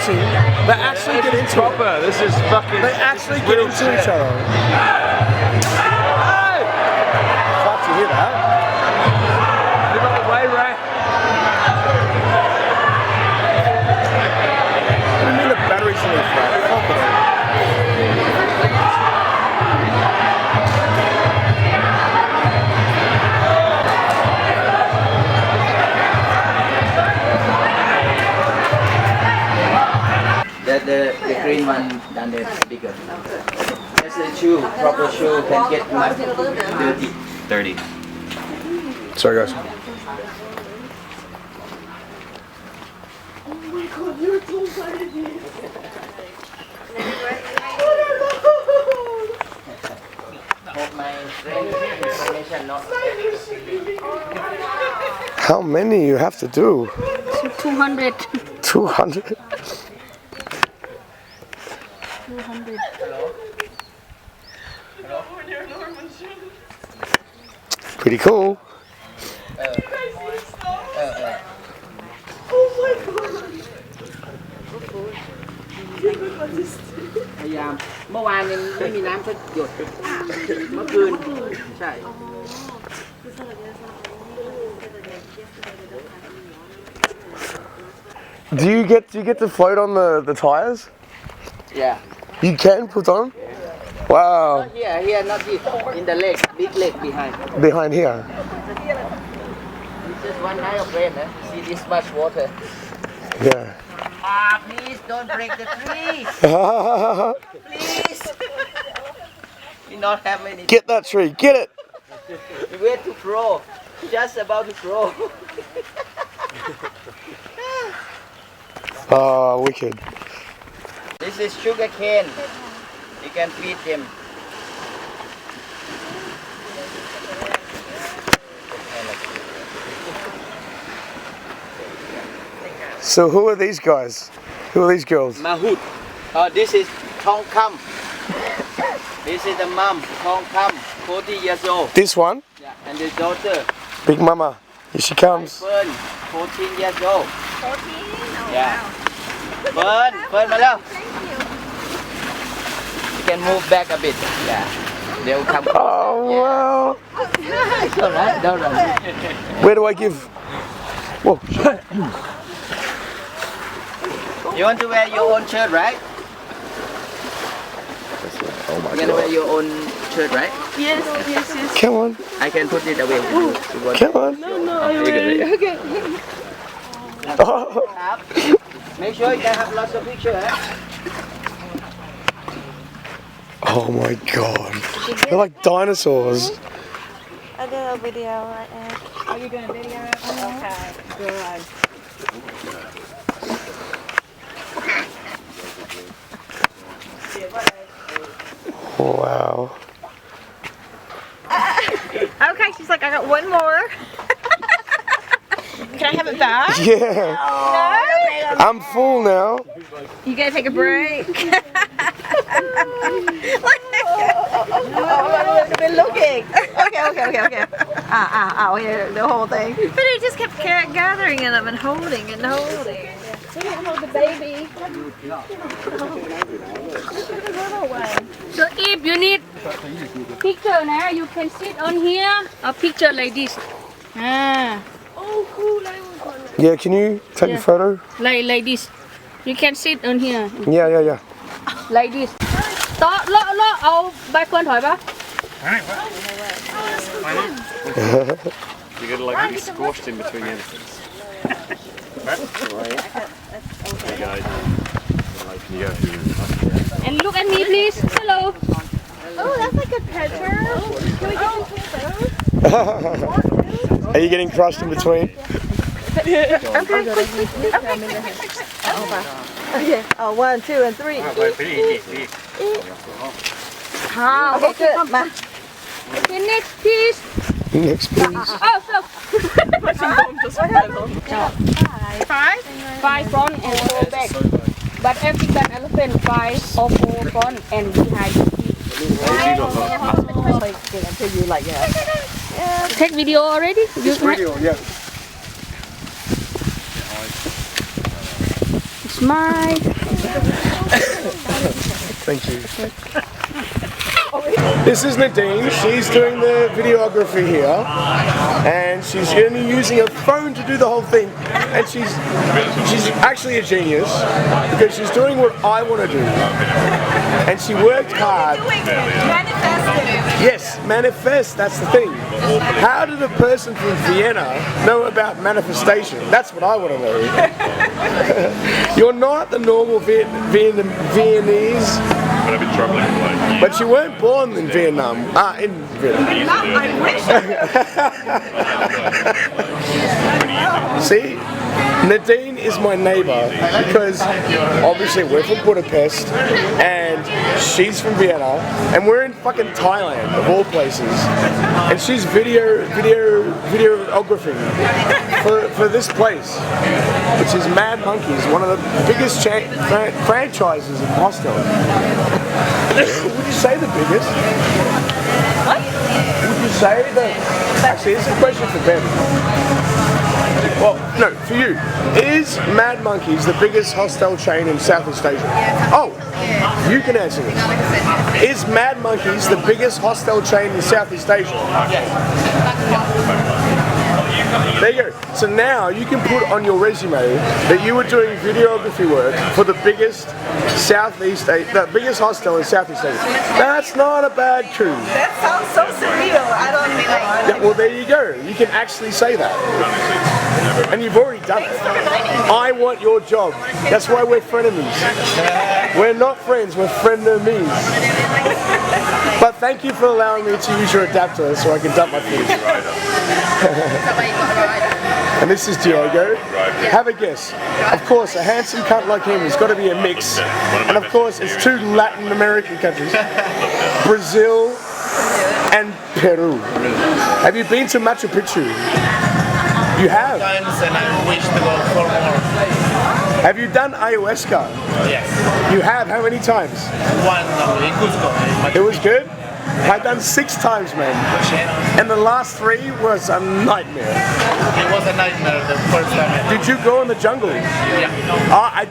boxing, they actually get into it. This is fucking. They actually get into each other. Fuck, you hear that? Get out of the way, Ray. What do you mean the battery's really flat? Fuck it. The green one down there is bigger. That's the shoe, proper shoe can get much dirty. Sorry guys. Hope my information not. How many you have to do? 200. 200? 200. Pretty cool.พยายามเมื่อวานยังไม่มีน้ำก็หยดเมื่อคืนใช่ Do you get to float on the tires? Yeah. You can put on? Wow. Not here, not here. In the leg, big leg behind. Behind here. It's just one night of rain, eh? See this much water. Yeah. Ah, please don't break the tree. Please. We not have any. Get that tree, get it! We wait to grow. Just about to grow. Oh, wicked. This is sugar cane. You can feed them. So who are these guys? Who are these girls? Mahout. This is Tong Kam. This is the mom, Tong Kam, 40 years old. This one? Yeah. And the daughter, Big Mama. Here she comes. Fern, 14 years old. 14? Oh, Yeah. wow. Fern,มาแล้ว You can move back a bit. Yeah. They'll come closer. Oh, Yeah. wow. It's alright, don't run. Where do I give? Whoa. You want to wear your own shirt, right? Oh my You gonna wear your own shirt, right? Yes, yes, yes. Come on. I can put it away. You want Come on. Okay. Oh. Up. Make sure you can have lots of pictures. Eh? Oh my god. They're like dinosaurs. I did a video right now. Are you doing a video? Okay, good. Wow. Okay, she's like, I got one more. Can I have it back? Yeah. No? I'm full now. You gotta take a break. I've been looking. Okay. Yeah, the whole thing. But it just kept gathering in them and holding and holding. We didn't hold the baby. So if you need picture now, you can sit on here or picture like this. Ah, Yeah, can you take a photo? like this. You can sit on here Yeah. like this. ต่อเลาะเอาใบเฟิร์นถอยปะ You're gonna like be squashed in between the elephants. There you go. Can you go through? And look at me please. Hello. Oh, that's like a picture. Can we get some photos? Are you getting crushed in between? Okay. Okay. Oh, 1, 2, and 3. Okay, good. Ma. Okay, next please. Next, please. Oh, so. 5 front and 4 back. But African elephant 5 or 4 front and behind. Take video already? Video, yeah. Smile. Thank you. This is Nadine. She's doing the videography here, and she's only using her phone to do the whole thing. And she's actually a genius because she's doing what I want to do. And she worked hard. Yes, manifest. That's the thing. How did a person from Vienna know about manifestation? That's what I want to know. You're not the normal Viennese. But you weren't born in Vietnam. In Vietnam. I wish. See, Nadine is my neighbour because obviously we're from Budapest and she's from Vienna and we're in fucking Thailand of all places. And she's videography for this place, which is Mad Monkeys, one of the biggest franchises in hostel. Would you say the biggest? What? Would you say that? Actually, it's a question for Ben. Well, no, for you. Is Mad Monkeys the biggest hostel chain in Southeast Asia? Oh, you can answer this. Is Mad Monkeys the biggest hostel chain in Southeast Asia? There you go. So now you can put on your resume that you were doing videography work for the biggest the biggest hostel in Southeast Asia. That's not a bad coup. That sounds so surreal. I don't mean like. Yeah, well, there you go. You can actually say that. And you've already done it. I want your job. That's why we're frenemies. We're not friends, we're frenemies. But thank you for allowing me to use your adapter so I can dump my food. And this is Diego. Have a guess. Of course, a handsome cunt like him has got to be a mix. And of course, it's two Latin American countries. Brazil and Peru. Have you been to Machu Picchu? You have? Times, and I wish to go for more. Have you done ayahuasca? Yes. You have? How many times? One in Cusco. It was good? I've done 6 times, man. And the last 3 was a nightmare. It was a nightmare the first time. Did you go in the jungle? Yeah.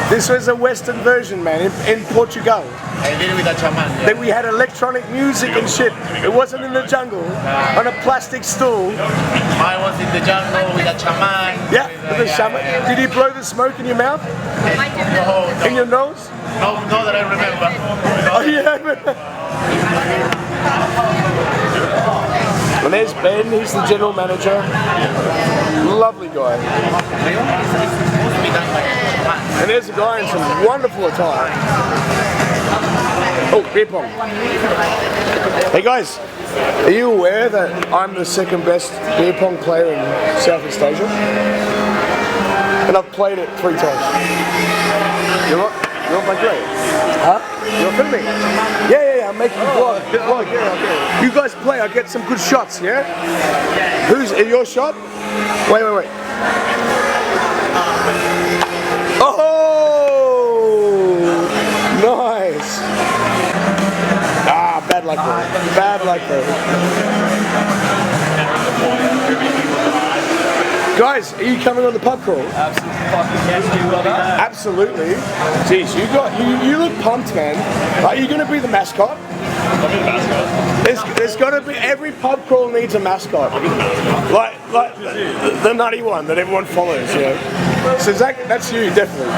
This was a Western version, man, in Portugal. I did it with a shaman. Yeah. Then we had electronic music and shit. It wasn't in the jungle, on a plastic stool. I was in the jungle with a shaman. Yeah, with a shaman. Did he blow the smoke in your mouth? No, In your nose? no, that I remember. Oh, yeah. And there's Ben, he's the general manager. Lovely guy. And there's a guy in some wonderful attire. Oh, beer pong. Hey guys, are you aware that I'm the second best beer pong player in Southeast Asia? And I've played it 3 times. You're not my great? Huh? You're filming? Yeah, I'm making a vlog. Yeah. You guys play, I get some good shots, yeah? Who's your shot? Wait. Oh! Nice! Ah, bad luck though. Bad luck though. Guys, are you coming on the pub crawl? Absolutely. Jeez, you look pumped, man. Are you going to be the mascot? There's got to be, every pub crawl needs a mascot. Like the nutty one that everyone follows, you know. So that's you, definitely.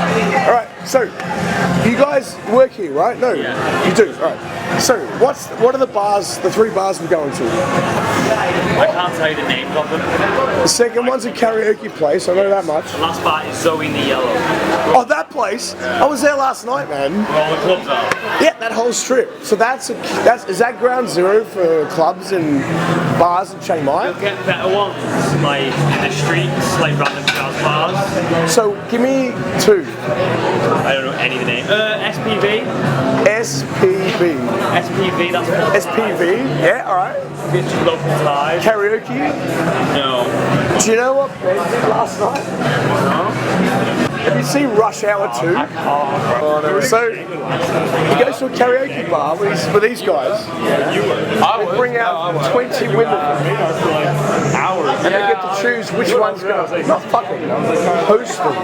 Alright, so you guys work here, right? No, you do. Alright. So what are the 3 bars we're going to? I can't tell you the names of them. The second one's a karaoke place, I know that much. The last bar is Zoe in the Yellow. Oh, that place? I was there last night, man. Where all the clubs are. Yeah, that whole strip. So is that ground zero for clubs and bars in Chiang Mai? You'll get better ones, like in the streets, like random jazz bars. So give me 2. I don't know any of the names. SPV. SPV. SPV, that's what SPV? Yeah, alright. it's just local Thai. Karaoke? No. Do you know what Ben did last night? No. Have you seen Rush Hour 2? So he goes to a karaoke bar with these guys. They bring out 20 women. And they get to choose which one's going to not fucking host them.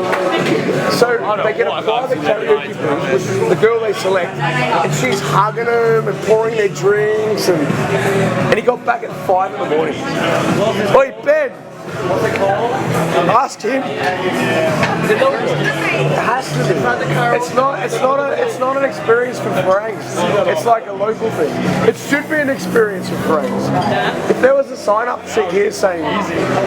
So they get a private karaoke booth with the girl they select, and she's hugging them and pouring their drinks, and he got back at 5 in the morning. Oi, Ben! Ask him. It has to be. It's not an experience for foreigners. It's like a local thing. It should be an experience for foreigners. If there was a sign-up sheet here saying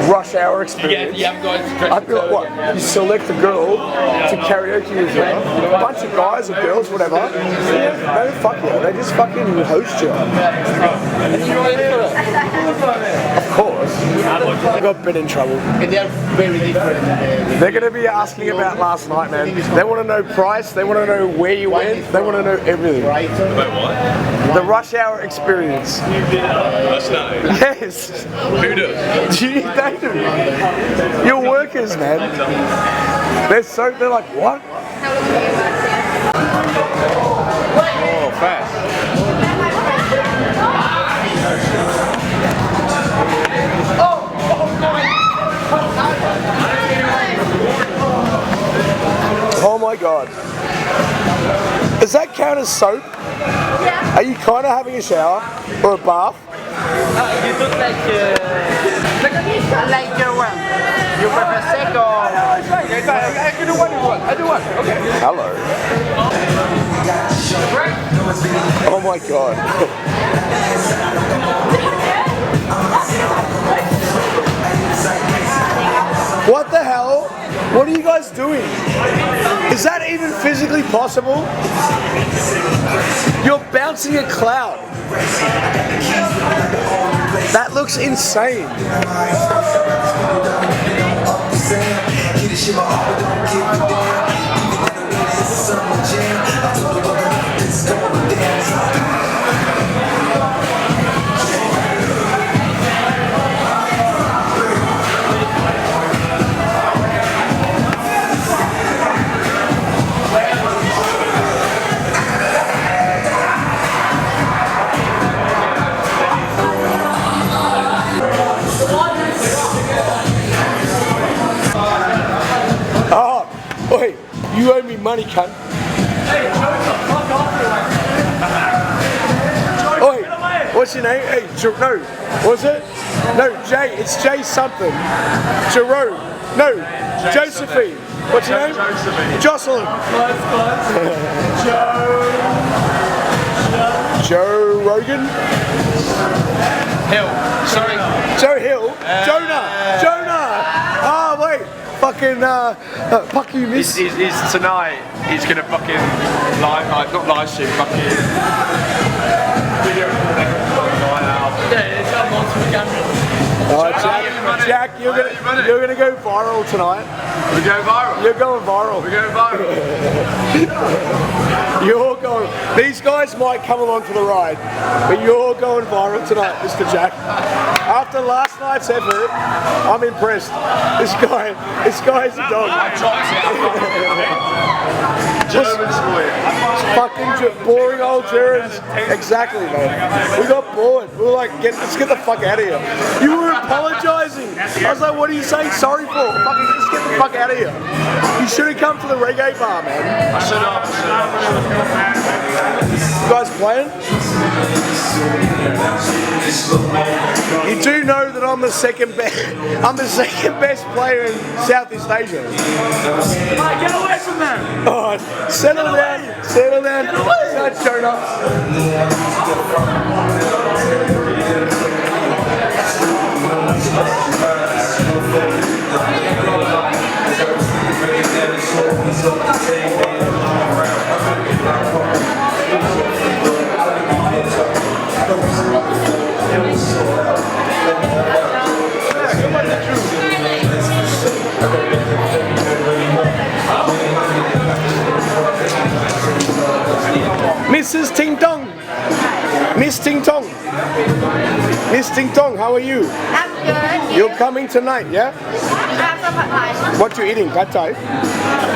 Rush Hour experience, I'd be like, what? You select a girl to karaoke with you, a bunch of guys or girls, whatever. They don't fuck you. They just fucking host you. Of course. I got a bit in trouble. And they are very different. They're going to be asking about last night, man. They want to know price, they want to know where you went, they want to know everything. Right? About what? The Rush Hour experience. Last night. Yes. Who does? They do. Your workers, man. They're like, what? Oh, fast. Oh my god. Does that count as soap? Yeah. Are you kind of having a shower or a bath? You look like your one. You prefer sick or? I can do one. I do one. Okay. Hello. Oh my god. What the hell? What are you guys doing? Is that even physically possible? You're bouncing a cloud. That looks insane. Wait, you owe me money, cunt. Hey, fuck off. Oi, what's your name? Hey, no, what's it? No, Jay, it's Jay something. Jerome, no, Josephine. What's your name? Jocelyn. Joe Rogan? Hill. Sorry. Joe Hill? Jonah! Ah, wait. Fucking, fuck you, miss. He's tonight, he's gonna fucking not live stream, fucking video Jack, you're gonna go viral tonight. We go viral. You're going viral. We're going viral. You're going. These guys might come along for the ride, but you're going viral tonight, Mr. Jack. After last night's effort, I'm impressed. This guy's a dog. Just fucking boring old Germans. Exactly, man. We got bored. We were like, let's get the fuck out of here. You were apologising. I was like, what are you saying sorry for? Fucking just get the fuck out of here. You should have come to the reggae bar, man. I should have. You guys playing? You do know that I'm the second best. I'm the second best player in Southeast Asia. Hey, get away from them! Oh, settle down. Settle down. Not Jonah. Mrs. Ting Tong. Miss Ting Tong. Miss Ting Tong, how are you? I'm good. You're coming tonight, yeah? What you eating? Pad Thai?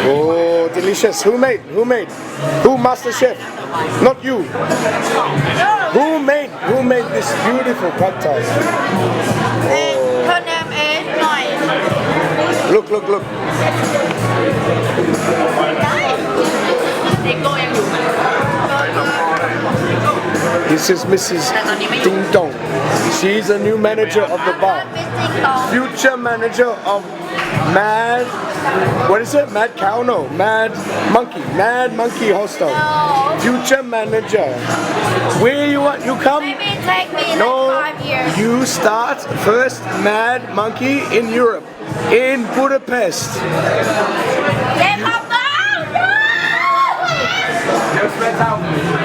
Oh, delicious. Who made? Who made? Who master chef? Not you. Who made this beautiful Pad Thai? Her name is Muay. Look, look, look. This is Mrs. Ding Dong. She's a new manager of the bar. Future manager of Mad, what is it? Mad Cow? No, Mad Monkey Hostel. No. Future manager. Where you want? You come? Maybe take me No, like 5 years. you start first Mad Monkey in Europe, in Budapest. They come down! Just let out.